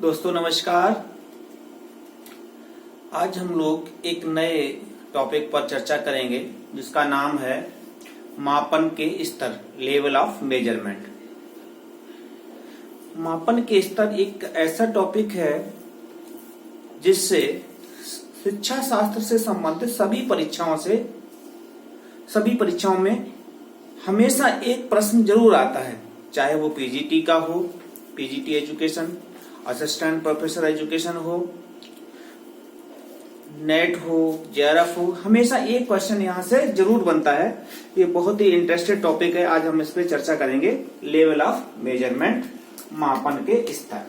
दोस्तों नमस्कार। आज हम लोग एक नए टॉपिक पर चर्चा करेंगे जिसका नाम है मापन के स्तर, लेवल ऑफ मेजरमेंट। मापन के स्तर एक ऐसा टॉपिक है जिससे शिक्षा शास्त्र से संबंधित सभी परीक्षाओं में हमेशा एक प्रश्न जरूर आता है, चाहे वो पीजीटी का हो, PGT education, assistant professor education हो, नेट हो, जेआरएफ हो, हमेशा एक क्वेश्चन यहां से जरूर बनता है। ये बहुत ही इंटरेस्टेड टॉपिक है। आज हम इस पे चर्चा करेंगे, लेवल ऑफ मेजरमेंट, मापन के स्तर।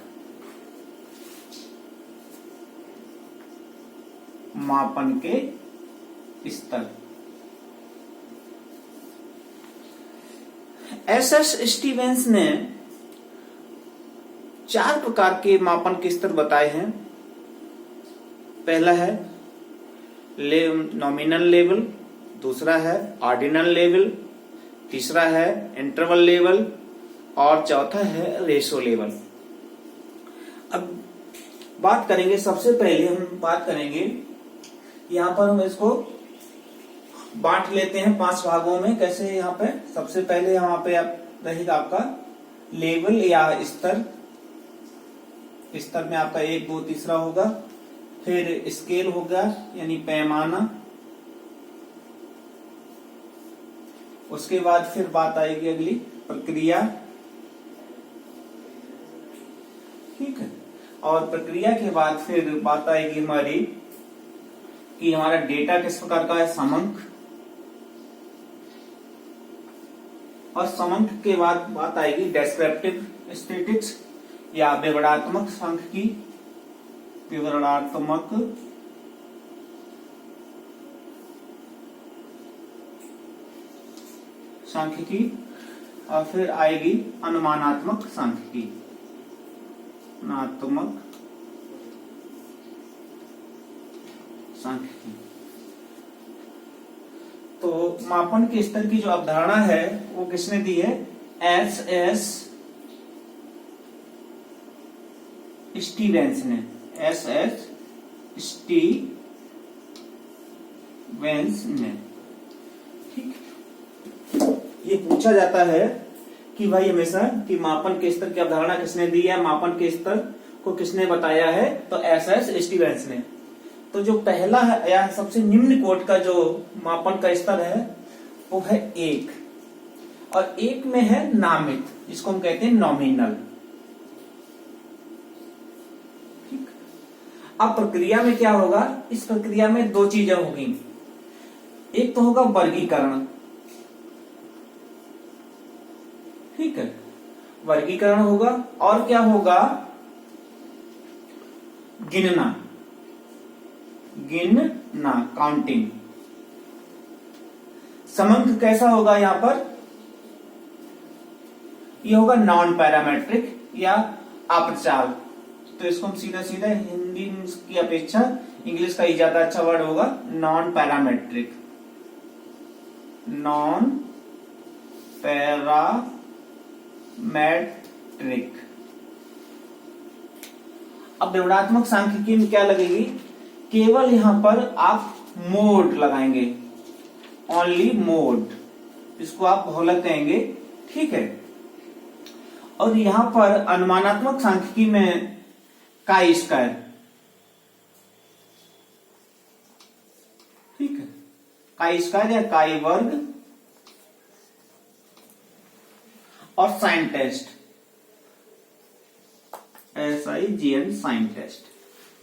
मापन के स्तर। एस स्टीवेंस ने 4 प्रकार के मापन के स्तर बताए हैं। पहला है नॉमिनल लेवल, दूसरा है ऑर्डिनल लेवल, तीसरा है इंटरवल लेवल और चौथा है रेशो लेवल। अब बात करेंगे, सबसे पहले हम बात करेंगे, यहां पर हम इसको बांट लेते हैं 5 भागों में। कैसे? यहाँ पे सबसे पहले यहाँ पे रहेगा आपका लेवल या स्तर। स्तर में आपका 1, 2, तीसरा होगा। फिर स्केल होगा यानी पैमाना। उसके बाद फिर बात आएगी अगली प्रक्रिया। ठीक है। और प्रक्रिया के बाद फिर बात आएगी हमारी कि हमारा डेटा किस प्रकार का है, समंक। और समंक के बाद बात आएगी डेस्क्रिप्टिव स्टैटिस्टिक्स या विवरणात्मक सांख्यिकी। विवरणात्मक सांख्यिकी। और फिर आएगी अनुमानात्मक सांख्यिकी। अनुमानात्मक सांख्यिकी। तो मापन के स्तर की जो अवधारणा है वो किसने दी है? एस स्टीवेंस ने। एस स्टीवेंस ने। ठीक। ये पूछा जाता है कि भाई हमेशा कि मापन के स्तर की अवधारणा किसने दी है, मापन के स्तर को किसने बताया है? तो एस स्टीवेंस ने। तो जो पहला है या सबसे निम्न कोटि का जो मापन का स्तर है वो है 1, और 1 में है नामित, जिसको हम कहते हैं नॉमिनल। ठीक। अब प्रक्रिया में क्या होगा? इस प्रक्रिया में 2 चीजें होगी। एक तो होगा वर्गीकरण। ठीक है, वर्गीकरण होगा। और क्या होगा? गिनना, काउंटिंग। समंक कैसा होगा? यहां पर ये होगा नॉन पैरामेट्रिक या अप्रचाल। तो इसको हम सीधा सीधा हिंदी की अपेक्षा इंग्लिश का ही ज्यादा अच्छा वर्ड होगा, नॉन पैरामेट्रिक। Non parametric. अब विवरणात्मक सांख्यिकी में क्या लगेगी? केवल यहां पर आप मोड लगाएंगे, ओनली मोड, इसको आप बहुलक कहेंगे। ठीक है। और यहां पर अनुमानात्मक सांख्यिकी में काई स्क्वायर। ठीक है, काई स्क्वायर या काई वर्ग और sign test, SIGN sign test,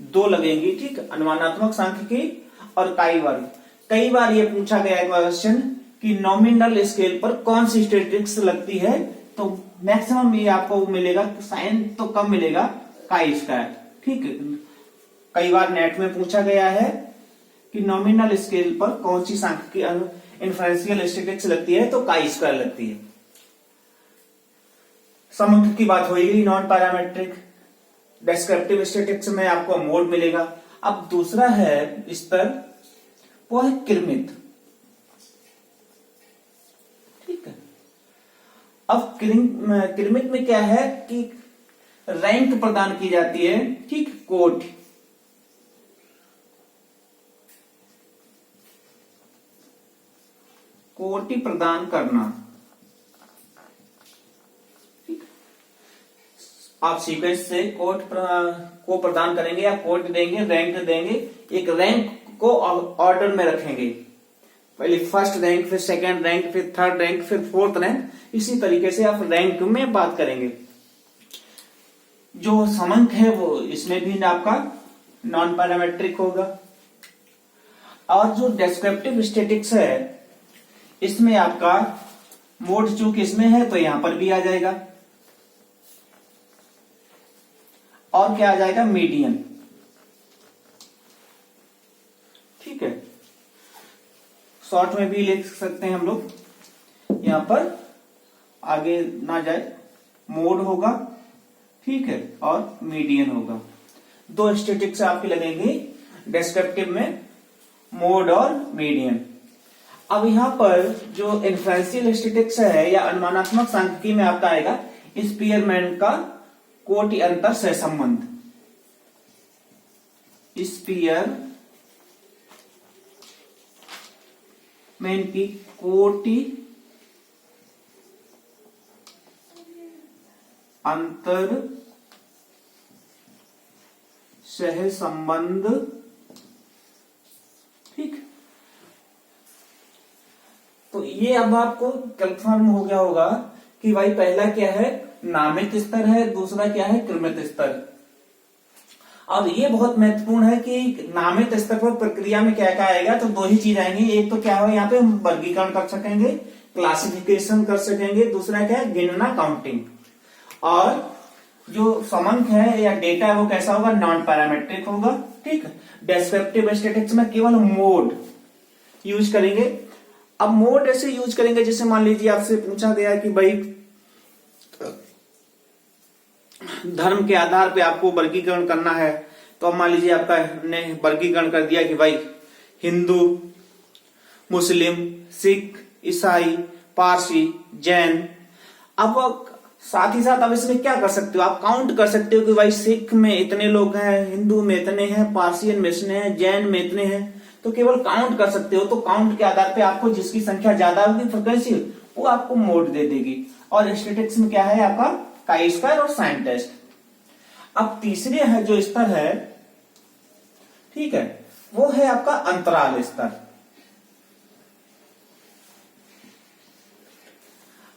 2 लगेंगी। ठीक, अनुमानात्मक सांख्यिकी और काई वर्ग। कई बार ये पूछा गया है क्वेश्चन कि नॉमिनल स्केल पर कौन सी स्टैटिस्टिक्स लगती है, तो मैक्सिमम ये आपको मिलेगा, साइन तो कम मिलेगा, काई स्क्वायर। ठीक है। कई बार नेट में पूछा गया है कि नॉमिनल स्केल पर कौन सी सांख्यिकी इन्फ्लुएंशियल स्टैटिस्टिक्स लगती है, तो काई स्क्वायर लगती है। समंक की बात होगी, नॉन पैरामेट्रिक। डेस्क्रिप्टिव स्टैटिस्टिक्स में आपको मोड मिलेगा। अब दूसरा है स्तर, वो है क्रमित। ठीक है। अब क्रमित में क्या है कि रैंक प्रदान की जाती है, ठीक, कोटि। कोटि प्रदान करना, ठीक। आप सीक्वेंस से कोट को प्रदान करेंगे या कोट देंगे, रैंक देंगे, एक रैंक को ऑर्डर में रखेंगे, पहले फर्स्ट रैंक, फिर सेकंड रैंक, फिर थर्ड रैंक, फिर फोर्थ रैंक, इसी तरीके से आप रैंक में बात करेंगे। जो समंक है वो इसमें भी आपका नॉन पैरामेट्रिक होगा। और जो डेस्क्रिप्टिव स्टैटिक्स है इसमें आपका मोड चूंकि इसमें है तो यहां पर भी आ जाएगा, और क्या आ जाएगा, मीडियन, ठीक है। शॉर्ट में भी लिख सकते हैं हम लोग, यहां पर आगे ना जाए, मोड होगा, ठीक है, और मीडियन होगा। दो स्टैटिक्स आपके लगेंगे डेस्क्रिप्टिव में, मोड और मीडियन। अब यहां पर जो इन्फ्रेंशियल स्टैटिक्स है या अनुमानात्मक सांख्यिकी में आपका आएगा स्पीयरमैन का कोटि अंतर सहसंबंध। स्पीयरमैन की कोटि अंतर सहसंबंध, ठीक। तो ये अब आपको कंफर्म हो गया होगा कि भाई पहला क्या है, नामित स्तर है, दूसरा क्या है, क्रमित स्तर। अब ये बहुत महत्वपूर्ण है कि नामित स्तर पर प्रक्रिया में क्या क्या आएगा, तो दो ही चीज आएंगी। एक तो क्या हो, यहाँ पे हम वर्गीकरण कर सकेंगे, क्लासिफिकेशन कर सकेंगे, दूसरा क्या है, गिनना, काउंटिंग। और जो समंक है या डेटा है वो कैसा होगा, नॉन पैरामेट्रिक होगा, ठीक। डेस्क्रिप्टिव स्टैटिक्स में केवल मोड यूज करेंगे। अब मोड ऐसे यूज करेंगे जैसे मान लीजिए आपसे पूछा गया कि भाई धर्म के आधार पे आपको वर्गीकरण करना है, तो अब मान लीजिए आपका ने वर्गीकरण कर दिया कि भाई हिंदू, मुस्लिम, सिख, ईसाई, पारसी, जैन। अब साथ ही साथ आप इसमें क्या कर सकते हो, आप काउंट कर सकते हो कि भाई सिख में इतने लोग हैं, हिंदू में इतने हैं, पारसियन में इतने हैं, जैन में इतने हैं, तो केवल काउंट कर सकते हो। तो काउंट के आधार पे आपको जिसकी संख्या ज्यादा होगी फ्रिक्वेंसी, वो आपको मोड दे देगी। और स्टैटिक्स में क्या है आपका, काई स्क्वायर और साइन टेस्ट। अब तीसरे है जो स्तर है, ठीक है, वो है आपका अंतराल स्तर।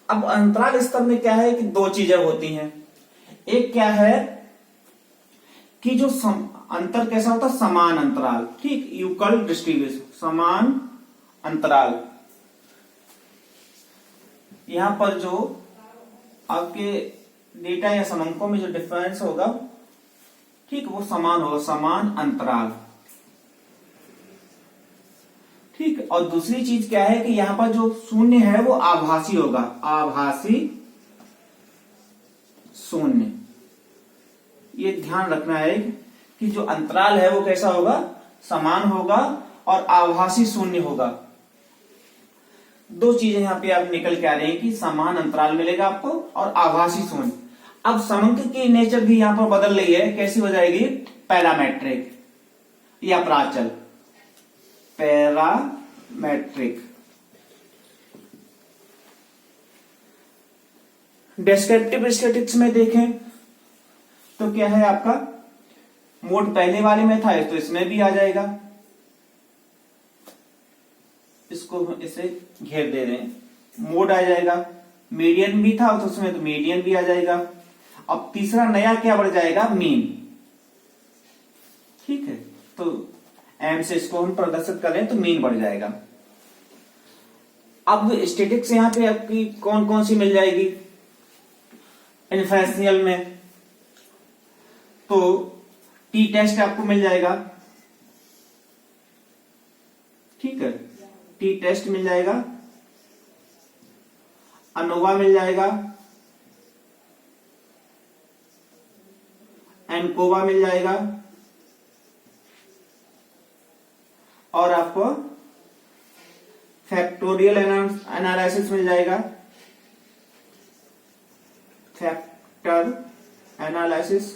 अब अंतराल स्तर में क्या है कि दो चीजें होती हैं। एक क्या है कि जो अंतर कैसा होता है, समान अंतराल, ठीक, इक्वल डिस्ट्रीब्यूशन, समान अंतराल। यहां पर जो आपके डेटा या समंकों में जो डिफरेंस होगा, ठीक, वो समान होगा, समान अंतराल, ठीक। और दूसरी चीज क्या है कि यहां पर जो शून्य है वो आभासी होगा, आभासी शून्य। ये ध्यान रखना है कि जो अंतराल है वो कैसा होगा, समान होगा और आभासी शून्य होगा। दो चीजें यहां पे आप निकल के आ रही है कि समान अंतराल मिलेगा आपको और आभासी शून्य। अब समंक की नेचर भी यहां पर बदल रही है, कैसी हो जाएगी, पैरामेट्रिक या प्राचल, पैरामेट्रिक। डेस्क्रिप्टिव स्टैटिक्स में देखें तो क्या है आपका, मोड पहले वाले में था तो इसमें भी आ जाएगा, इसको इसे घेर दे रहे हैं, मोड आ जाएगा। मीडियन भी था तो उसमें तो मीडियन भी आ जाएगा। अब तीसरा नया क्या बढ़ जाएगा, मीन, ठीक है। तो एम से इसको हम प्रदर्शित करें तो मीन बढ़ जाएगा। अब स्टैटिक्स यहां पे आपकी कौन कौन सी मिल जाएगी, इन्फ्रेंशियल में तो टी टेस्ट आपको मिल जाएगा, ठीक है, टी टेस्ट मिल जाएगा, अनोवा मिल जाएगा, एनकोवा मिल जाएगा, और आपको फैक्टोरियल एनालिसिस मिल जाएगा, फैक्टर एनालिसिस।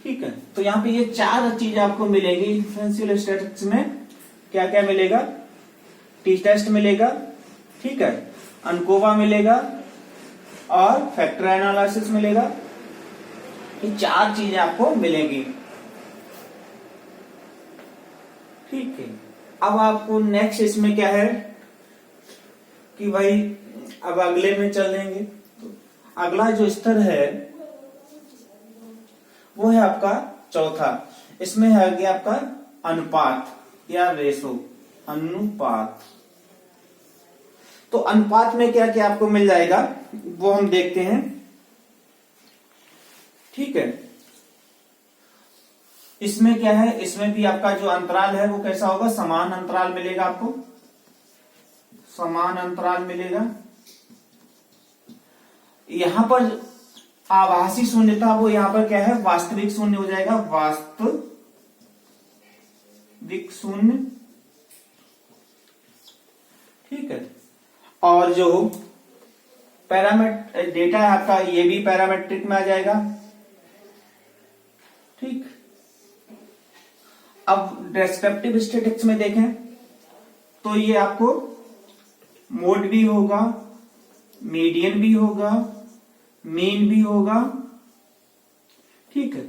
ठीक है, तो यहाँ पे ये चार चीज आपको मिलेगी डिफरेंशियल स्टैटिस्टिक्स में। क्या क्या मिलेगा? टी टेस्ट मिलेगा, ठीक है, अनकोवा मिलेगा और फैक्टर एनालिसिस मिलेगा। ये चार चीजें आपको मिलेंगी। ठीक है, अब आपको नेक्स्ट इसमें क्या है कि भाई अब अगले में चल देंगे। तो अगला जो स्तर है वो है आपका चौथा। इसमें है गया आपका अनुपात या रेशो, अनुपात। तो अनुपात में क्या क्या आपको मिल जाएगा वो हम देखते हैं। ठीक है, इसमें क्या है, इसमें भी आपका जो अंतराल है वो कैसा होगा? समान अंतराल मिलेगा आपको, समान अंतराल मिलेगा। यहां पर आभासी शून्य था, वो यहां पर क्या है? वास्तविक शून्य हो जाएगा, वास्तविक शून्य। ठीक है, और जो पैरामीटर डेटा है आपका ये भी पैरामीट्रिक में आ जाएगा। ठीक, अब डेस्क्रिप्टिव स्टैटिस्टिक्स में देखें तो ये आपको मोड भी होगा, मीडियन भी होगा, मीन भी होगा। ठीक है,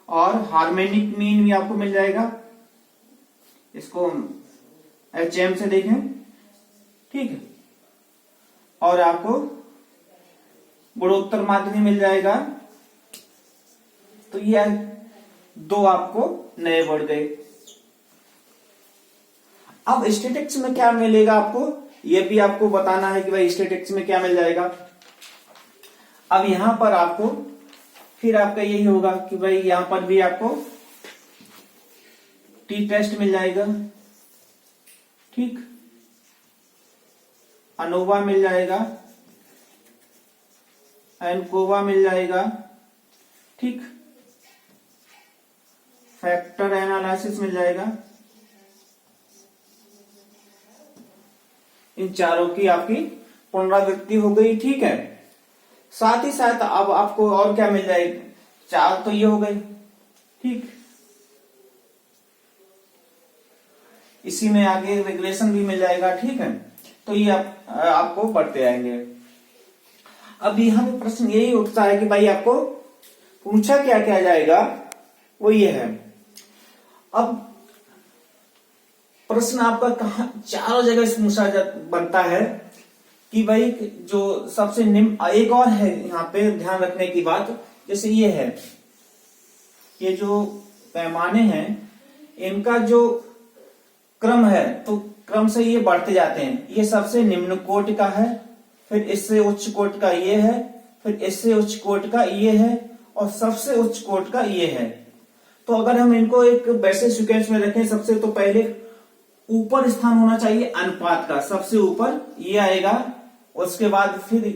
और हार्मोनिक मीन भी आपको मिल जाएगा। इसको HM से देखें। ठीक है, और आपको गुणोत्तर माध्य भी मिल जाएगा। तो ये दो आपको नए बढ़ गए। अब स्टैटिस्टिक्स में क्या मिलेगा आपको, ये भी आपको बताना है कि भाई स्टैटिस्टिक्स में क्या मिल जाएगा। अब यहां पर आपको फिर आपका यही होगा कि भाई यहां पर भी आपको टी टेस्ट मिल जाएगा। ठीक, अनोवा मिल जाएगा, एनकोवा मिल जाएगा। ठीक, फैक्टर एनालिसिस मिल जाएगा। इन चारों की आपकी पुनरावृत्ति हो गई। ठीक है, साथ ही साथ अब आपको और क्या मिल जाएगा? चार तो ये हो गए। ठीक, इसी में आगे रेगुलेशन भी मिल जाएगा। ठीक है, तो ये आपको पढ़ते आएंगे। अब यहां पे प्रश्न यही उठता है कि भाई आपको पूछा क्या क्या जाएगा, वो ये है। अब प्रश्न आपका कहा चारों जगह से पूछा बनता है कि भाई जो सबसे निम्न, एक और है यहाँ पे ध्यान रखने की बात, जैसे ये है, ये जो पैमाने हैं इनका जो क्रम है तो क्रम से ये बढ़ते जाते हैं। ये सबसे निम्न कोटि का है, फिर इससे उच्च कोटि का ये है, फिर इससे उच्च कोटि का ये है, और सबसे उच्च कोटि का ये है। तो अगर हम इनको एक वैसे सीक्वेंस में रखें, सबसे तो पहले ऊपर स्थान होना चाहिए अनुपात का, सबसे ऊपर ये आएगा, उसके बाद फिर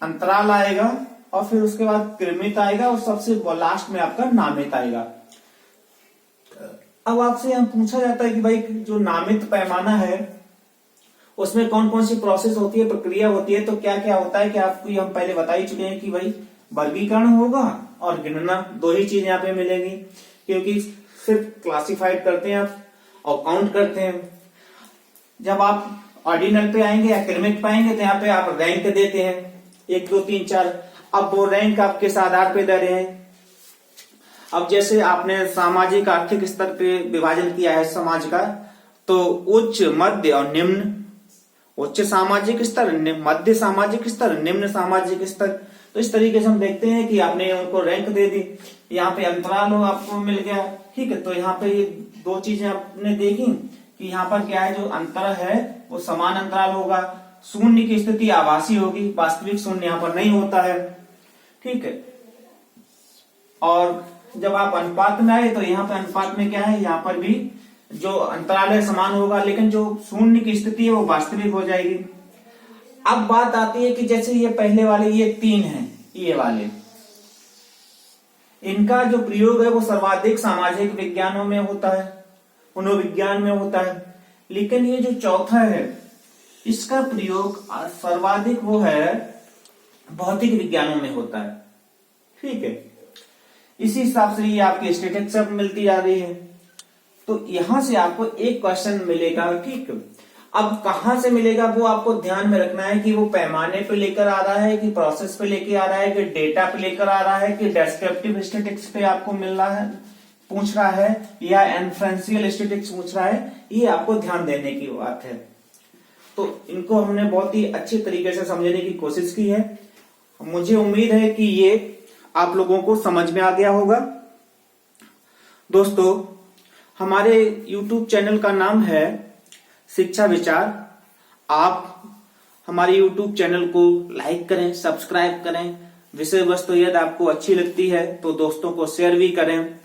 अंतराल आएगा, और फिर उसके बाद क्रमित आएगा, और सबसे लास्ट में आपका नामित आएगा। अब आपसे यहाँ पूछा जाता है कि भाई जो नामित पैमाना है उसमें कौन कौन सी प्रोसेस होती है, प्रक्रिया होती है, तो क्या क्या होता है कि आपको ये हम पहले बता ही चुके हैं कि भाई वर्गीकरण होगा और गिनना, दो ही चीज यहाँ पे मिलेगी, क्योंकि सिर्फ क्लासिफाइड करते हैं आप और काउंट करते हैं। जब आप ऑर्डिनल पे आएंगे या क्रमिक पाएंगे तो यहाँ पे आप रैंक देते हैं 1 2 3 4। अब वो रैंक आप किस आधार पे दे रहे हैं? अब जैसे आपने सामाजिक आर्थिक स्तर पे विभाजन किया है समाज का, तो उच्च, मध्य और निम्न। उच्च सामाजिक स्तर, मध्य सामाजिक स्तर, निम्न सामाजिक स्तर। तो इस तरीके से हम देखते हैं कि आपने उनको रैंक दे दी। यहाँ पे अंतराल हो आपको मिल गया। ठीक है, तो यहाँ पे ये दो चीजें आपने देखी कि यहाँ पर क्या है, जो अंतर है वो समान अंतराल होगा। शून्य की स्थिति आभासी होगी, वास्तविक शून्य यहाँ पर नहीं होता है। ठीक है, और जब आप अनुपात में आए तो यहाँ पे अनुपात में क्या है, यहाँ पर भी जो अंतराल है समान होगा, लेकिन जो शून्य की स्थिति है वो वास्तविक हो जाएगी। अब बात आती है कि जैसे ये पहले वाले ये 3 हैं, ये वाले, इनका जो प्रयोग है वो सर्वाधिक सामाजिक विज्ञानों में होता है, मनोविज्ञान में होता है। लेकिन ये जो चौथा है इसका प्रयोग सर्वाधिक वो है भौतिक विज्ञानों में होता है। ठीक है, इसी हिसाब से ये आपकी स्टैटिस्टिक्स सब मिलती जा रही है। तो यहां से आपको एक क्वेश्चन मिलेगा। ठीक, अब कहां से मिलेगा वो आपको ध्यान में रखना है कि वो पैमाने पे लेकर आ रहा है कि प्रोसेस पे लेकर आ रहा है कि डेटा पे लेकर आ रहा है कि डेस्क्रिप्टिव स्टैटिस्टिक्स पे आपको मिल रहा है, पूछ रहा है, या इन्फ्रेंशियल स्टैटिस्टिक्स पूछ रहा है। ये आपको ध्यान देने की बात है। तो इनको हमने बहुत ही अच्छे तरीके से समझने की कोशिश की है। मुझे उम्मीद है कि ये आप लोगों को समझ में आ गया होगा। दोस्तों, हमारे YouTube चैनल का नाम है शिक्षा विचार। आप हमारे YouTube चैनल को लाइक करें, सब्सक्राइब करें। विषय वस्तु यदि आपको अच्छी लगती है तो दोस्तों को शेयर भी करें।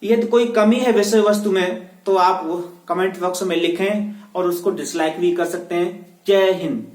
यदि कोई कमी है विषय वस्तु में तो आप वो कमेंट बॉक्स में लिखें और उसको डिसलाइक भी कर सकते हैं। जय हिंद।